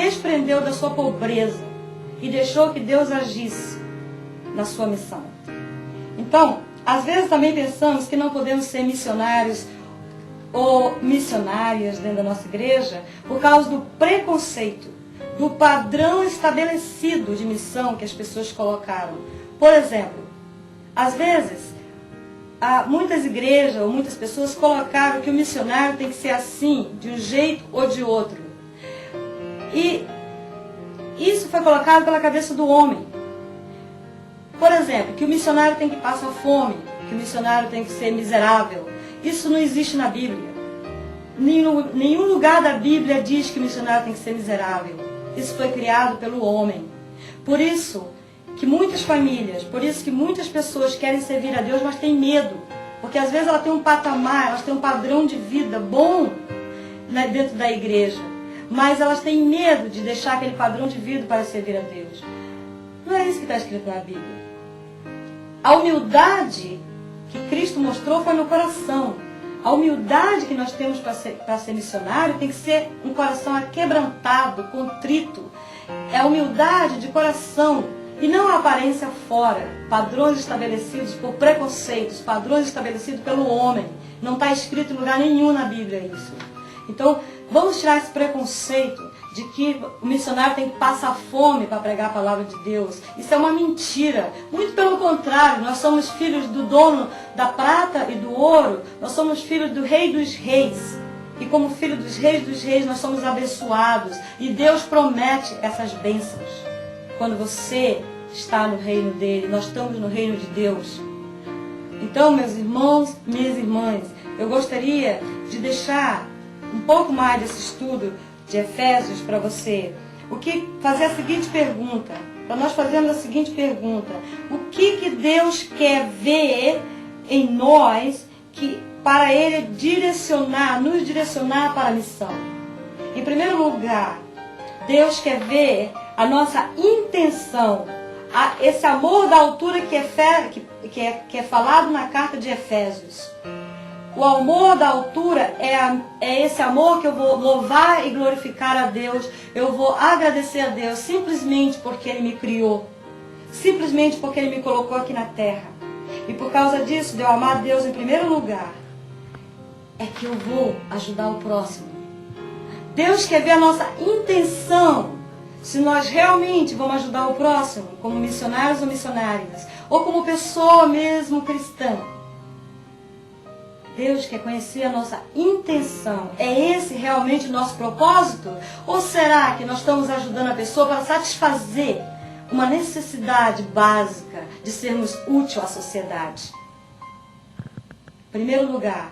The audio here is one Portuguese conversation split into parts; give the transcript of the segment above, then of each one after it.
desprendeu da sua pobreza e deixou que Deus agisse na sua missão. Então, às vezes também pensamos que não podemos ser missionários ou missionárias dentro da nossa igreja por causa do preconceito, do padrão estabelecido de missão que as pessoas colocaram. Por exemplo, às vezes, muitas igrejas ou muitas pessoas colocaram que o missionário tem que ser assim, de um jeito ou de outro. E isso foi colocado pela cabeça do homem. Por exemplo, que o missionário tem que passar fome, que o missionário tem que ser miserável. Isso não existe na Bíblia. Nenhum lugar da Bíblia diz que o missionário tem que ser miserável. Isso foi criado pelo homem. Por isso que muitas famílias, por isso que muitas pessoas querem servir a Deus, mas têm medo. Porque às vezes ela tem um patamar, elas têm um padrão de vida bom dentro da igreja. Mas elas têm medo de deixar aquele padrão de vida para servir a Deus. Não é isso que está escrito na Bíblia. A humildade que Cristo mostrou foi no coração. A humildade que nós temos para ser missionário tem que ser um coração aquebrantado, contrito. É a humildade de coração e não a aparência fora. Padrões estabelecidos por preconceitos, padrões estabelecidos pelo homem. Não está escrito em lugar nenhum na Bíblia isso. Então, vamos tirar esse preconceito de que o missionário tem que passar fome para pregar a palavra de Deus. Isso é uma mentira. Muito pelo contrário, nós somos filhos do dono da prata e do ouro. Nós somos filhos do Rei dos Reis. E como filho dos reis, nós somos abençoados. E Deus promete essas bênçãos. Quando você está no reino dele, nós estamos no reino de Deus. Então, meus irmãos, minhas irmãs, eu gostaria de deixar um pouco mais desse estudo de Efésios para você. Fazer a seguinte pergunta. Para nós fazermos a seguinte pergunta. O que Deus quer ver em nós para Ele nos direcionar para a missão? Em primeiro lugar, Deus quer ver a nossa intenção. Esse amor da altura que é falado na carta de Efésios. O amor da altura é esse amor que eu vou louvar e glorificar a Deus. Eu vou agradecer a Deus simplesmente porque Ele me criou. Simplesmente porque Ele me colocou aqui na terra. E por causa disso, de eu amar Deus em primeiro lugar, é que eu vou ajudar o próximo. Deus quer ver a nossa intenção. Se nós realmente vamos ajudar o próximo, como missionários ou missionárias, ou como pessoa mesmo cristã. Deus quer conhecer a nossa intenção. É esse realmente o nosso propósito? Ou será que nós estamos ajudando a pessoa para satisfazer uma necessidade básica de sermos útil à sociedade? Em primeiro lugar,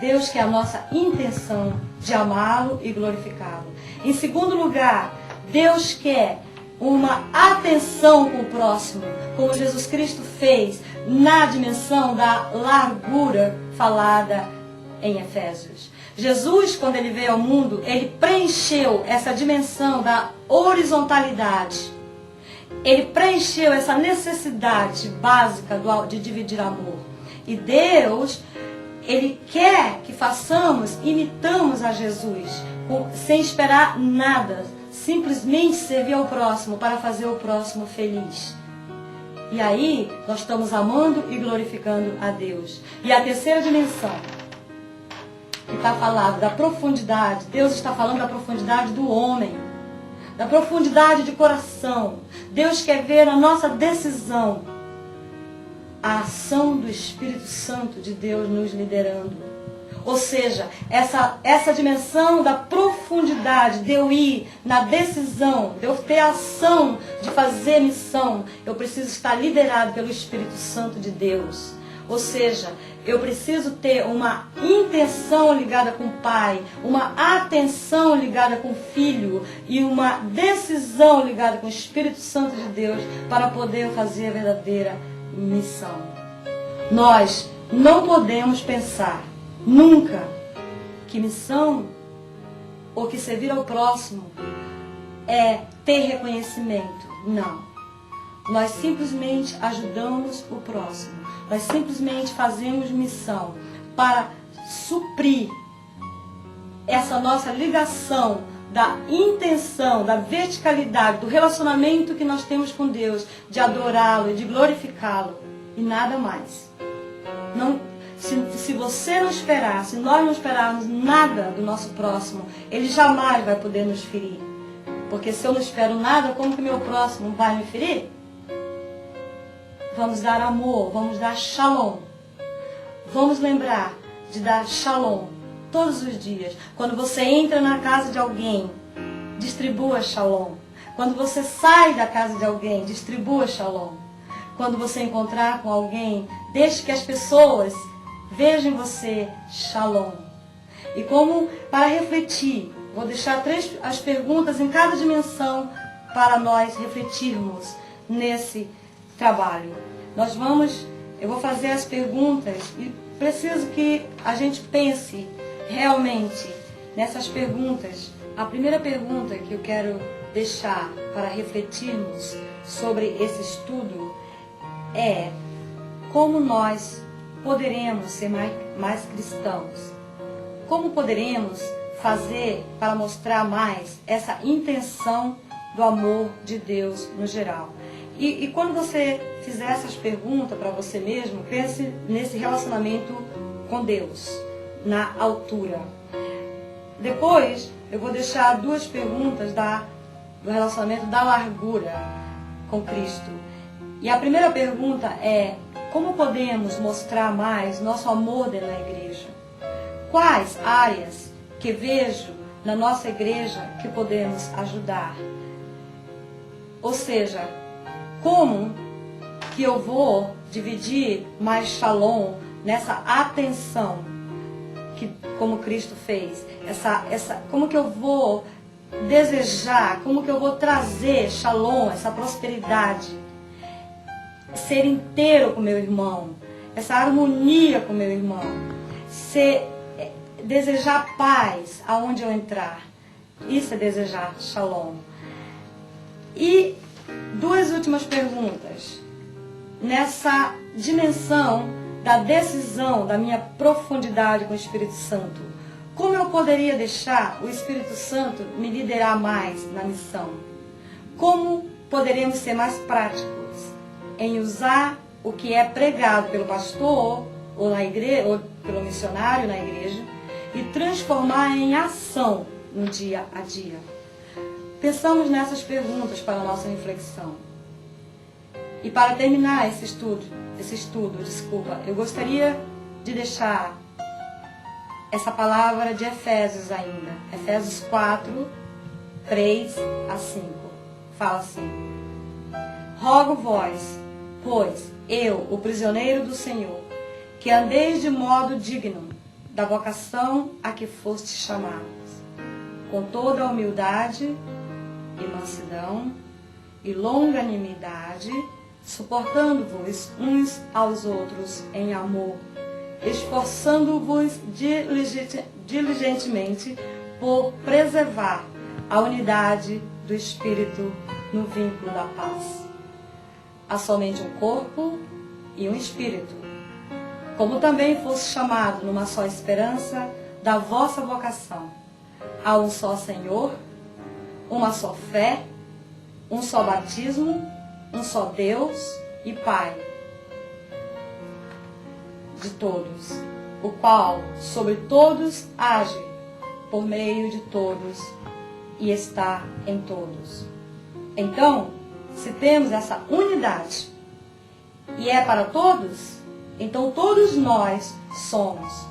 Deus quer a nossa intenção de amá-lo e glorificá-lo. Em segundo lugar, Deus quer uma atenção com o próximo, como Jesus Cristo fez na dimensão da largura falada em Efésios. Jesus, quando Ele veio ao mundo, Ele preencheu essa dimensão da horizontalidade. Ele preencheu essa necessidade básica de dividir amor. E Deus, Ele quer que imitamos a Jesus, sem esperar nada, simplesmente servir ao próximo para fazer o próximo feliz. E aí, nós estamos amando e glorificando a Deus. E a terceira dimensão, que está falando da profundidade, Deus está falando da profundidade do homem, da profundidade de coração. Deus quer ver a nossa decisão, a ação do Espírito Santo de Deus nos liderando. Ou seja, essa dimensão da profundidade, de eu ir na decisão, de eu ter a ação de fazer missão, eu preciso estar liderado pelo Espírito Santo de Deus. Ou seja, eu preciso ter uma intenção ligada com o Pai, uma atenção ligada com o Filho e uma decisão ligada com o Espírito Santo de Deus para poder fazer a verdadeira missão. Nós não podemos pensar nunca que missão ou que servir ao próximo é ter reconhecimento. Não. Nós simplesmente ajudamos o próximo. Nós simplesmente fazemos missão para suprir essa nossa ligação da intenção, da verticalidade, do relacionamento que nós temos com Deus, de adorá-lo e de glorificá-lo, e nada mais. Não, se você não esperar, se nós não esperarmos nada do nosso próximo, ele jamais vai poder nos ferir. Porque se eu não espero nada, como que meu próximo vai me ferir? Vamos dar amor, vamos dar shalom. Vamos lembrar de dar shalom todos os dias. Quando você entra na casa de alguém, distribua shalom. Quando você sai da casa de alguém, distribua shalom. Quando você encontrar com alguém, deixe que as pessoas vejam em você shalom. E como para refletir, vou deixar as perguntas em cada dimensão para nós refletirmos nesse trabalho. Eu vou fazer as perguntas e preciso que a gente pense realmente nessas perguntas. A primeira pergunta que eu quero deixar para refletirmos sobre esse estudo é: como nós poderemos ser mais cristãos? Como poderemos fazer para mostrar mais essa intenção do amor de Deus no geral? E quando você fizer essas perguntas para você mesmo, pense nesse relacionamento com Deus, na altura. Depois, eu vou deixar 2 perguntas do relacionamento da largura com Cristo. E a primeira pergunta é: como podemos mostrar mais nosso amor dentro da igreja? Quais áreas que vejo na nossa igreja que podemos ajudar? Ou seja, como que eu vou dividir mais shalom nessa atenção que, como Cristo fez? Como que eu vou desejar, como que eu vou trazer shalom, essa prosperidade, ser inteiro com meu irmão, essa harmonia com meu irmão, desejar paz aonde eu entrar. Isso é desejar shalom. E 2 últimas perguntas. Nessa dimensão da decisão, da minha profundidade com o Espírito Santo, como eu poderia deixar o Espírito Santo me liderar mais na missão? Como poderíamos ser mais práticos em usar o que é pregado pelo pastor ou na igreja, ou pelo missionário na igreja, e transformar em ação no dia a dia? Pensamos nessas perguntas para a nossa reflexão. E para terminar esse estudo, eu gostaria de deixar essa palavra de Efésios ainda. Efésios 4, 3 a 5. Fala assim: rogo vós, pois, eu, o prisioneiro do Senhor, que andeis de modo digno da vocação a que fostes chamados, com toda a humildade e mansidão e longanimidade, suportando-vos uns aos outros em amor, esforçando-vos diligentemente por preservar a unidade do Espírito no vínculo da paz. Há somente um corpo e um Espírito, como também fosse chamado numa só esperança da vossa vocação. Há um só Senhor, uma só fé, um só batismo, um só Deus e Pai de todos, o qual sobre todos age, por meio de todos e está em todos. Então, se temos essa unidade e é para todos, então todos nós somos,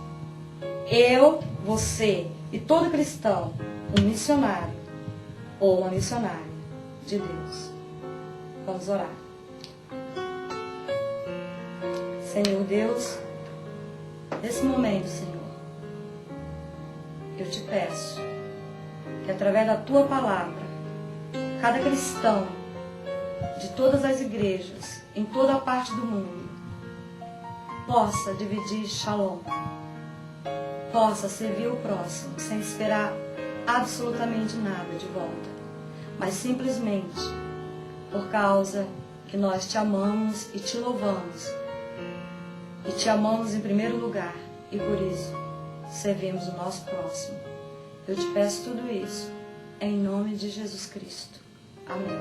eu, você e todo cristão, um missionário ou uma missionária de Deus. Vamos orar. Senhor Deus, nesse momento, Senhor, eu te peço que através da tua palavra, cada cristão de todas as igrejas, em toda a parte do mundo, possa dividir shalom, possa servir o próximo sem esperar absolutamente nada de volta, mas simplesmente por causa que nós te amamos e te louvamos, e te amamos em primeiro lugar, e por isso servimos o nosso próximo. Eu te peço tudo isso em nome de Jesus Cristo. Amém.